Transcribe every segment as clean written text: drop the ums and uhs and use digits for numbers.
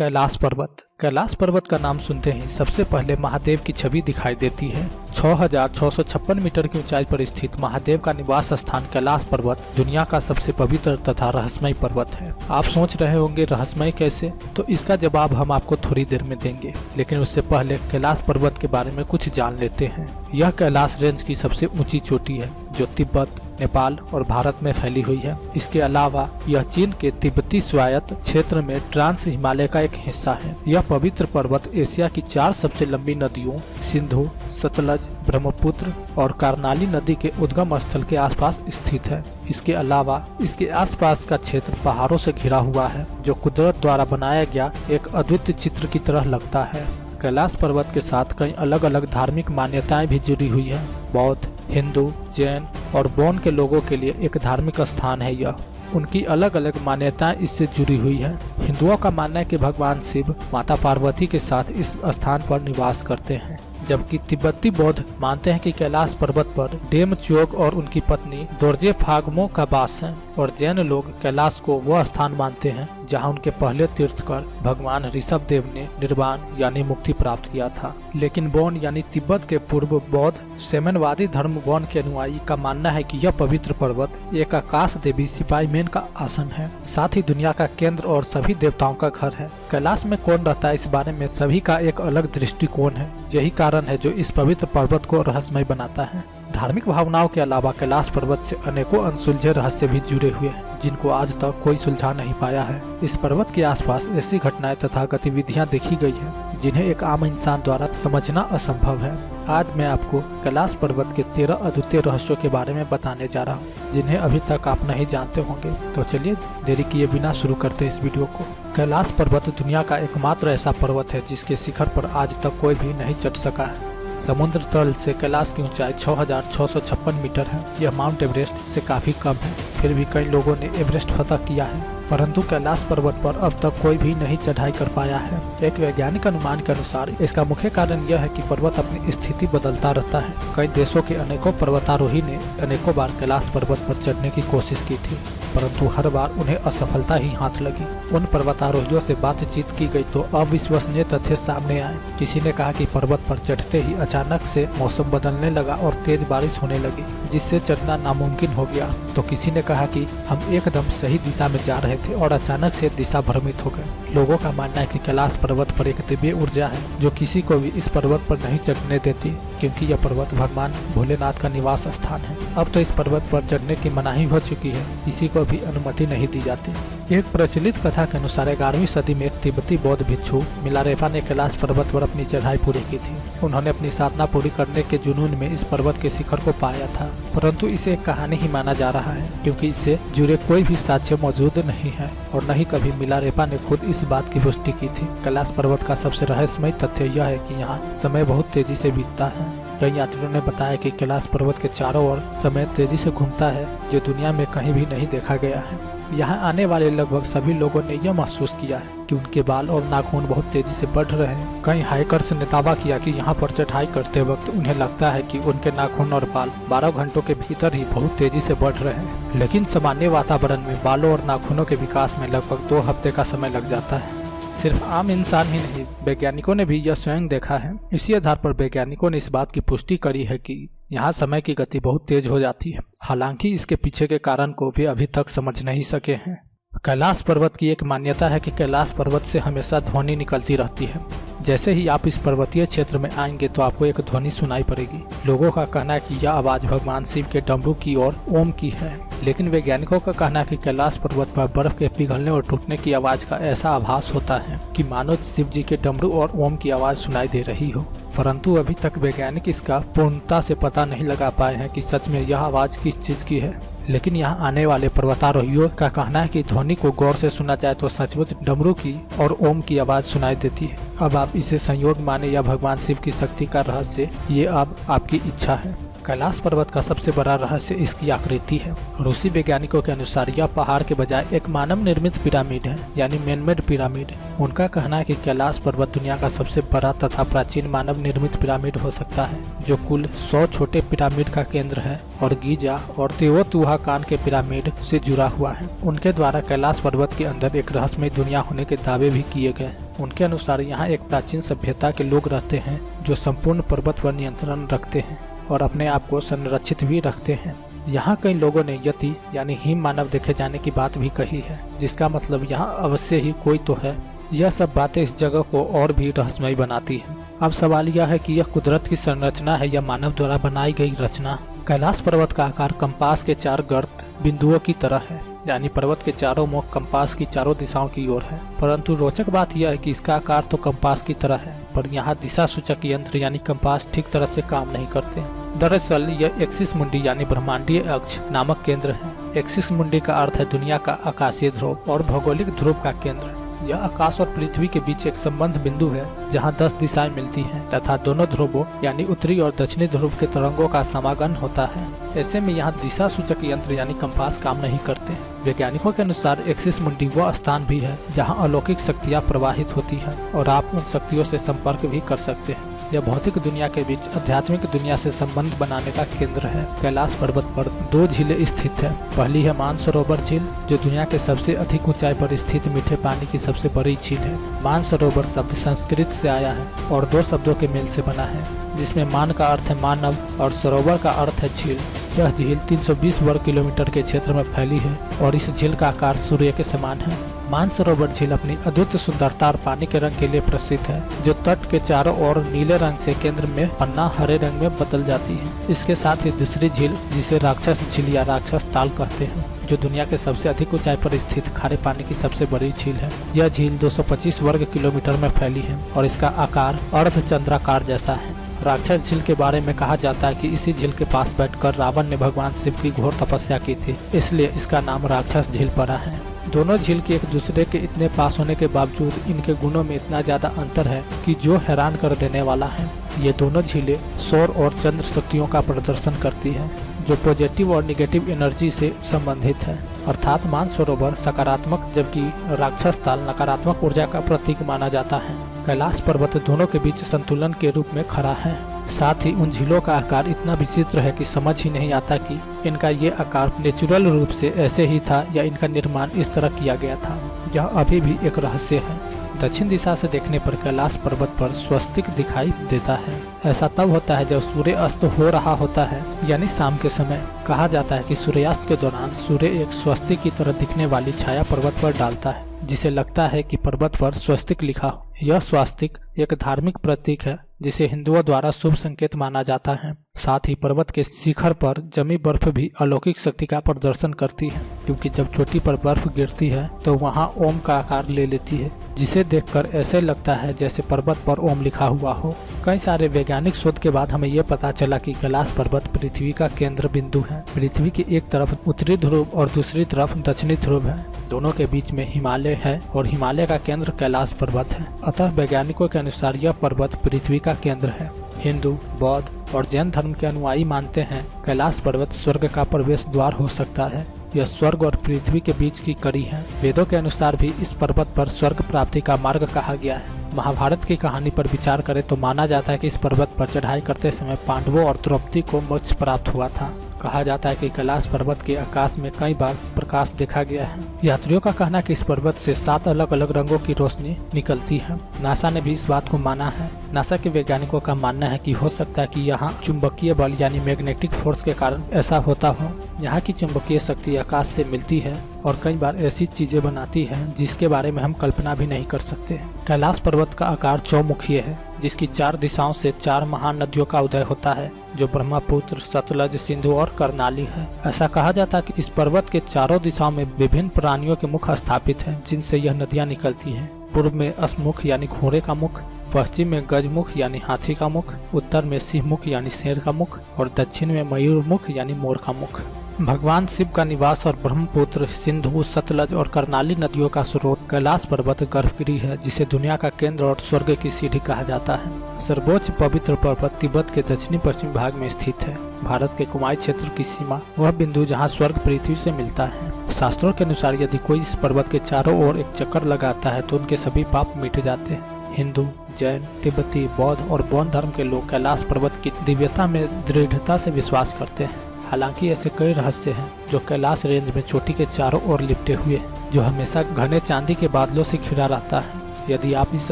कैलाश पर्वत का नाम सुनते ही सबसे पहले महादेव की छवि दिखाई देती है। 6,656 मीटर की ऊंचाई पर स्थित महादेव का निवास स्थान कैलाश पर्वत दुनिया का सबसे पवित्र तथा रहस्यमय पर्वत है। आप सोच रहे होंगे रहस्यमय कैसे, तो इसका जवाब हम आपको थोड़ी देर में देंगे, लेकिन उससे पहले कैलाश पर्वत के बारे में कुछ जान लेते हैं। यह कैलाश रेंज की सबसे ऊंची चोटी है जो तिब्बत, नेपाल और भारत में फैली हुई है। इसके अलावा यह चीन के तिब्बती स्वायत्त क्षेत्र में ट्रांस हिमालय का एक हिस्सा है। यह पवित्र पर्वत एशिया की 4 सबसे लंबी नदियों सिंधु, सतलज, ब्रह्मपुत्र और कर्नाली नदी के उद्गम स्थल के आसपास स्थित है। इसके अलावा इसके आसपास का क्षेत्र पहाड़ों से घिरा हुआ है जो कुदरत द्वारा बनाया गया एक अद्वितीय चित्र की तरह लगता है। कैलाश पर्वत के साथ कई अलग अलग धार्मिक मान्यताएं भी जुड़ी हुई है। बौद्ध, हिंदू, जैन और बौन के लोगों के लिए एक धार्मिक स्थान है। यह उनकी अलग अलग मान्यताएं इससे जुड़ी हुई है। हिंदुओं का मानना है कि भगवान शिव माता पार्वती के साथ इस स्थान पर निवास करते हैं, जबकि तिब्बती बौद्ध मानते हैं कि कैलाश पर्वत पर डेमचोग और उनकी पत्नी दोरजे फागमो का वास है, और जैन लोग कैलाश को वह स्थान मानते हैं जहां उनके पहले तीर्थकर भगवान ऋषभ देव ने निर्वाण यानी मुक्ति प्राप्त किया था। लेकिन बौन यानी तिब्बत के पूर्व बौद्ध सेमनवादी धर्म बौन के अनुयायी का मानना है कि यह पवित्र पर्वत एक आकाश देवी सिपाही मेन का आसन है, साथ ही दुनिया का केंद्र और सभी देवताओं का घर है। कैलाश में कौन रहता है, इस बारे में सभी का एक अलग दृष्टिकोण है। यही कारण है जो इस पवित्र पर्वत को रहस्यमय बनाता है। धार्मिक भावनाओं के अलावा कैलाश पर्वत से अनेकों अनसुलझे रहस्य भी जुड़े हुए हैं जिनको आज तक कोई सुलझा नहीं पाया है। इस पर्वत के आसपास ऐसी घटनाएं तथा गतिविधियां देखी गई हैं जिन्हें एक आम इंसान द्वारा समझना असंभव है। आज मैं आपको कैलाश पर्वत के 13 अद्वितीय रहस्यों के बारे में बताने जा रहा हूँ जिन्हें अभी तक आप नहीं जानते होंगे। तो चलिए देरी किए बिना शुरू करते हैं इस वीडियो को। कैलाश पर्वत दुनिया का एकमात्र ऐसा पर्वत है जिसके शिखर पर आज तक कोई भी नहीं चढ़ सका है। समुद्र तल से कैलाश की ऊंचाई 6,656 मीटर है। यह माउंट एवरेस्ट से काफी कम है, फिर भी कई लोगों ने एवरेस्ट फतह किया है, परंतु कैलाश पर्वत पर अब तक कोई भी नहीं चढ़ाई कर पाया है। एक वैज्ञानिक अनुमान के अनुसार इसका मुख्य कारण यह है कि पर्वत अपनी स्थिति बदलता रहता है। कई देशों के अनेकों पर्वतारोही ने अनेकों बार कैलाश पर्वत पर चढ़ने की कोशिश की थी, परंतु हर बार उन्हें असफलता ही हाथ लगी। उन पर्वतारोहियों से बातचीत की गई तो अविश्वसनीय तथ्य सामने आए। किसी ने कहा कि पर्वत पर चढ़ते ही अचानक से मौसम बदलने लगा और तेज बारिश होने लगी, जिससे चढ़ना नामुमकिन हो गया। तो किसी ने कहा कि हम एकदम सही दिशा में जा रहे थे और अचानक से दिशा भ्रमित हो गए। लोगों का मानना है कि कैलाश पर्वत पर एक दिव्य ऊर्जा है जो किसी को भी इस पर्वत पर नहीं चढ़ने देती, क्योंकि यह पर्वत भगवान भोलेनाथ का निवास स्थान है। अब तो इस पर्वत पर चढ़ने की मनाही हो चुकी है, किसी को भी अनुमति नहीं दी जाती। एक प्रचलित कथा के अनुसार 11वीं सदी में एक तिब्बती बौद्ध भिक्षु मिलारेपा ने कैलाश पर्वत पर अपनी चढ़ाई पूरी की थी। उन्होंने अपनी साधना पूरी करने के जुनून में इस पर्वत के शिखर को पाया था, परंतु इसे एक कहानी ही माना जा रहा है क्योंकि इससे जुड़े कोई भी साक्ष्य मौजूद नहीं है और न ही कभी मिलारेपा ने खुद इस बात की पुष्टि की थी। कैलाश पर्वत का सबसे रहस्यमय तथ्य यह है कि यहाँ समय बहुत तेजी से बीतता है। कई यात्रियों ने बताया कि कैलाश पर्वत के चारों ओर समय तेजी से घूमता है जो दुनिया में कहीं भी नहीं देखा गया है। यहाँ आने वाले लगभग सभी लोगों ने यह महसूस किया है कि उनके बाल और नाखून बहुत तेजी से बढ़ रहे हैं। कई हाइकर्स ने दावा किया कि यहाँ पर चढ़ाई करते वक्त उन्हें लगता है कि उनके नाखून और बाल 12 घंटों के भीतर ही बहुत तेजी से बढ़ रहे हैं, लेकिन सामान्य वातावरण में बालों और नाखूनों के विकास में लगभग 2 हफ्ते का समय लग जाता है। सिर्फ आम इंसान ही नहीं, वैज्ञानिकों ने भी यह स्वयं देखा है। इसी आधार पर वैज्ञानिकों ने इस बात की पुष्टि करी है कि यहाँ समय की गति बहुत तेज हो जाती है। हालांकि इसके पीछे के कारण को भी अभी तक समझ नहीं सके हैं। कैलाश पर्वत की एक मान्यता है कि कैलाश पर्वत से हमेशा ध्वनि निकलती रहती है। जैसे ही आप इस पर्वतीय क्षेत्र में आएंगे तो आपको एक ध्वनि सुनाई पड़ेगी। लोगों का कहना है कि यह आवाज भगवान शिव के डमरू की और ओम की है, लेकिन वैज्ञानिकों का कहना है कि कैलाश पर्वत पर बर्फ के पिघलने और टूटने की आवाज का ऐसा आभास होता है कि मानो शिव जी के डमरू और ओम की आवाज सुनाई दे रही हो, परंतु अभी तक वैज्ञानिक इसका पूर्णता से पता नहीं लगा पाए हैं कि सच में यह आवाज किस चीज की है। लेकिन यहाँ आने वाले पर्वतारोहियों का कहना है कि ध्वनि को गौर से सुना जाए तो सचमुच डमरू की और ओम की आवाज सुनाई देती है। अब आप इसे संयोग माने या भगवान शिव की शक्ति का रहस्य, ये अब आपकी इच्छा है। कैलाश पर्वत का सबसे बड़ा रहस्य इसकी आकृति है। रूसी वैज्ञानिकों के अनुसार यह पहाड़ के बजाय एक मानव निर्मित पिरामिड है, यानी मैनमेड पिरामिड। उनका कहना है कि कैलाश पर्वत दुनिया का सबसे बड़ा तथा प्राचीन मानव निर्मित पिरामिड हो सकता है, जो कुल 100 छोटे पिरामिड का केंद्र है और गीजा और तेओतिहुआकान के पिरामिड से जुड़ा हुआ है। उनके द्वारा कैलाश पर्वत के अंदर एक रहस्यमय दुनिया होने के दावे भी किए गए। उनके अनुसार यहाँ एक प्राचीन सभ्यता के लोग रहते हैं जो संपूर्ण पर्वत पर नियंत्रण रखते हैं और अपने आप को संरक्षित भी रखते हैं। यहाँ कई लोगों ने यति यानी हिम मानव देखे जाने की बात भी कही है, जिसका मतलब यहाँ अवश्य ही कोई तो है। यह सब बातें इस जगह को और भी रहस्यमय बनाती है। अब सवाल यह है कि यह कुदरत की संरचना है या मानव द्वारा बनाई गई रचना। कैलाश पर्वत का आकार कंपास के 4 गर्त बिंदुओं की तरह है, यानी पर्वत के चारों मुख कंपास की चारों दिशाओं की ओर है। परंतु रोचक बात यह है कि इसका आकार तो कंपास की तरह है, पर यहाँ दिशा सूचक यंत्र यानी कंपास ठीक तरह से काम नहीं करते। दरअसल यह एक्सिस मुंडी यानी ब्रह्मांडीय अक्ष नामक केंद्र है। एक्सिस मुंडी का अर्थ है दुनिया का आकाशीय ध्रुव और भौगोलिक ध्रुव का केंद्र। यह आकाश और पृथ्वी के बीच एक संबंध बिंदु है जहां 10 दिशाएं मिलती हैं तथा दोनों ध्रुवों यानी उत्तरी और दक्षिणी ध्रुव के तरंगों का समागम होता है। ऐसे में यहाँ दिशा सूचक यंत्र यानी कंपास काम नहीं करते। वैज्ञानिकों के अनुसार एक्सिस मुंडी वह स्थान भी है जहां अलौकिक शक्तियां प्रवाहित होती हैं और आप उन शक्तियों से संपर्क भी कर सकते हैं। यह भौतिक दुनिया के बीच आध्यात्मिक दुनिया से संबंध बनाने का केंद्र है। कैलाश पर्वत पर 2 झीलें स्थित है। पहली है मानसरोवर झील, जो दुनिया के सबसे अधिक ऊंचाई पर स्थित मीठे पानी की सबसे बड़ी झील है। मानसरोवर शब्द संस्कृत से आया है और 2 शब्दों के मेल से बना है, जिसमें मान का अर्थ है मानव और सरोवर का अर्थ है झील। यह झील 320 वर्ग किलोमीटर के क्षेत्र में फैली है और इस झील का आकार सूर्य के समान है। मानसरोवर झील अपनी अद्भुत सुंदरता और पानी के रंग के लिए प्रसिद्ध है, जो तट के चारों ओर नीले रंग से केंद्र में पन्ना हरे रंग में बदल जाती है। इसके साथ ही दूसरी झील, जिसे राक्षस झील या राक्षस ताल कहते हैं, जो दुनिया के सबसे अधिक ऊंचाई पर स्थित खारे पानी की सबसे बड़ी झील है। यह झील 225 वर्ग किलोमीटर में फैली है और इसका आकार अर्धचंद्राकार जैसा है। राक्षस झील के बारे में कहा जाता है कि इसी झील के पास बैठकर रावण ने भगवान शिव की घोर तपस्या की थी, इसलिए इसका नाम राक्षस झील पड़ा है। दोनों झील के एक दूसरे के इतने पास होने के बावजूद इनके गुणों में इतना ज्यादा अंतर है कि जो हैरान कर देने वाला है। ये दोनों झीलें सौर और चंद्र शक्तियों का प्रदर्शन करती है, जो पॉजिटिव और निगेटिव एनर्जी से संबंधित है। अर्थात मानसरोवर सकारात्मक जबकि राक्षस ताल नकारात्मक ऊर्जा का प्रतीक माना जाता है। कैलाश पर्वत दोनों के बीच संतुलन के रूप में खड़ा है। साथ ही उन झीलों का आकार इतना विचित्र है कि समझ ही नहीं आता कि इनका ये आकार नेचुरल रूप से ऐसे ही था या इनका निर्माण इस तरह किया गया था। यह अभी भी एक रहस्य है। दक्षिण दिशा से देखने पर कैलाश पर्वत पर स्वस्तिक दिखाई देता है। ऐसा तब होता है जब सूर्य अस्त हो रहा होता है, यानी शाम के समय। कहा जाता है कि सूर्यास्त के दौरान सूर्य एक स्वस्तिक की तरह दिखने वाली छाया पर्वत पर डालता है, जिसे लगता है कि पर्वत पर स्वस्तिक लिखा हो। यह स्वस्तिक एक धार्मिक प्रतीक है जिसे हिंदुओं द्वारा शुभ संकेत माना जाता है। साथ ही पर्वत के शिखर पर जमी बर्फ भी अलौकिक शक्ति का प्रदर्शन करती है, क्योंकि जब चोटी पर बर्फ गिरती है तो वहां ओम का आकार ले लेती है, जिसे देखकर ऐसे लगता है जैसे पर्वत पर ओम लिखा हुआ हो। कई सारे वैज्ञानिक शोध के बाद हमें यह पता चला कि कैलाश पर्वत पृथ्वी का केंद्र बिंदु है। पृथ्वी की एक तरफ उत्तरी ध्रुव और दूसरी तरफ दक्षिणी ध्रुव है। दोनों के बीच में हिमालय है और हिमालय का केंद्र कैलाश पर्वत है। अतः वैज्ञानिकों के अनुसार यह पर्वत पृथ्वी का केंद्र है। हिंदू, बौद्ध और जैन धर्म के अनुयायी मानते हैं कैलाश पर्वत स्वर्ग का प्रवेश द्वार हो सकता है। यह स्वर्ग और पृथ्वी के बीच की कड़ी है। वेदों के अनुसार भी इस पर्वत पर स्वर्ग प्राप्ति का मार्ग कहा गया है। महाभारत की कहानी पर विचार करें तो माना जाता है कि इस पर्वत पर चढ़ाई करते समय पांडवों और द्रौपदी को मोक्ष प्राप्त हुआ था। कहा जाता है कि कैलाश पर्वत के आकाश में कई बार प्रकाश देखा गया है। यात्रियों का कहना है कि इस पर्वत से 7 अलग अलग रंगों की रोशनी निकलती है। नासा ने भी इस बात को माना है। नासा के वैज्ञानिकों का मानना है कि हो सकता है कि यहाँ चुंबकीय बल यानी मैग्नेटिक फोर्स के कारण ऐसा होता हो। यहाँ की चुंबकीय शक्ति आकाश से मिलती है और कई बार ऐसी चीजें बनाती है जिसके बारे में हम कल्पना भी नहीं कर सकते। कैलाश पर्वत का आकार चौमुखीय है, जिसकी 4 दिशाओं से 4 महान नदियों का उदय होता है, जो ब्रह्मपुत्र, सतलज, सिंधु और कर्नाली है। ऐसा कहा जाता है कि इस पर्वत के चारों दिशाओं में विभिन्न प्राणियों के मुख स्थापित हैं, जिनसे यह नदियां निकलती हैं। पूर्व में अश्वमुख यानी घोड़े का मुख, पश्चिम में गजमुख यानी हाथी का मुख, उत्तर में सिंह मुख यानी शेर का मुख और दक्षिण में मयूर मुख यानी मोर का मुख। भगवान शिव का निवास और ब्रह्मपुत्र, सिंधु, सतलज और कर्नाली नदियों का स्रोत कैलाश पर्वत गर्भगृह है, जिसे दुनिया का केंद्र और स्वर्ग की सीढ़ी कहा जाता है। सर्वोच्च पवित्र पर्वत तिब्बत के दक्षिणी पश्चिमी भाग में स्थित है। भारत के कुमाई क्षेत्र की सीमा वह बिंदु जहाँ स्वर्ग पृथ्वी से मिलता है। शास्त्रों के अनुसार यदि कोई इस पर्वत के चारों ओर एक चक्कर लगाता है तो उनके सभी पाप मिट जाते हैं। हिंदू, जैन, तिब्बती, बौद्ध और बौद्ध धर्म के लोग कैलाश पर्वत की दिव्यता में दृढ़ता से विश्वास करते हैं। हालांकि ऐसे कई रहस्य हैं जो कैलाश रेंज में चोटी के चारों ओर लिपटे हुए हैं, जो हमेशा घने चांदी के बादलों से घिरा रहता है। यदि आप इस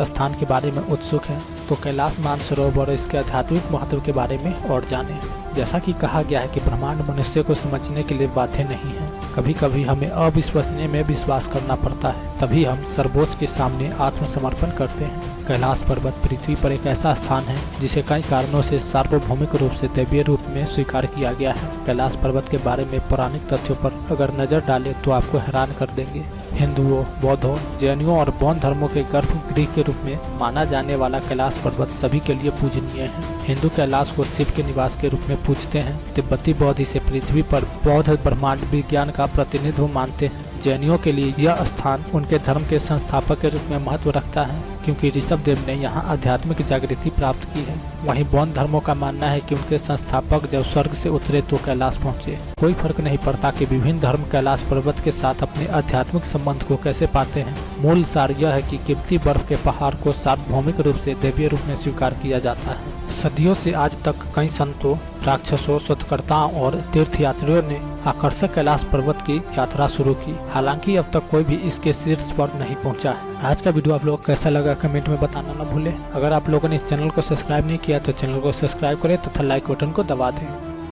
स्थान के बारे में उत्सुक हैं तो कैलाश मानसरोवर और इसके आध्यात्मिक महत्व के बारे में और जानें। जैसा कि कहा गया है कि ब्रह्मांड मनुष्य को समझने के लिए बाध्य नहीं है। कभी कभी हमें अविश्वसनीय में विश्वास करना पड़ता है, तभी हम सर्वोच्च के सामने आत्मसमर्पण करते हैं। कैलाश पर्वत पृथ्वी पर एक ऐसा स्थान है जिसे कई कारणों से सार्वभौमिक रूप से दैवीय रूप में स्वीकार किया गया है। कैलाश पर्वत के बारे में पौराणिक तथ्यों पर अगर नजर डालें तो आपको हैरान कर देंगे। हिंदुओं, बौद्धों, जैनियों और बौद्ध धर्मों के गर्भगृह के रूप में माना जाने वाला कैलाश पर्वत सभी के लिए पूजनीय है। हिंदू कैलाश को शिव के निवास के रूप में पूजते हैं। तिब्बती बौद्ध इसे पृथ्वी पर बौद्ध ब्रह्मांड विज्ञान का प्रतिनिधित्व मानते हैं। जैनियों के लिए यह स्थान उनके धर्म के संस्थापक के रूप में महत्व रखता है, क्योंकि ऋषभ देव ने यहाँ आध्यात्मिक जागृति प्राप्त की है। वहीं बौद्ध धर्मों का मानना है कि उनके संस्थापक जब स्वर्ग से उतरे तो कैलाश पहुँचे। कोई फर्क नहीं पड़ता कि विभिन्न धर्म कैलाश पर्वत के साथ अपने आध्यात्मिक संबंध को कैसे पाते हैं। मूल सार यह है कि कीमती बर्फ के पहाड़ को सार्वभौमिक रूप से दैवीय रूप में स्वीकार किया जाता है। सदियों से आज तक कई संतों, राक्षसों, शोधकर्ताओं और तीर्थयात्रियों ने आकर्षक कैलाश पर्वत की यात्रा शुरू की। हालांकि अब तक कोई भी इसके शीर्ष पर नहीं पहुंचा है। आज का वीडियो आप लोगों को कैसा लगा कमेंट में बताना न भूलें। अगर आप लोगों ने इस चैनल को सब्सक्राइब नहीं किया तो चैनल को सब्सक्राइब करें तथा लाइक बटन को दबा दें।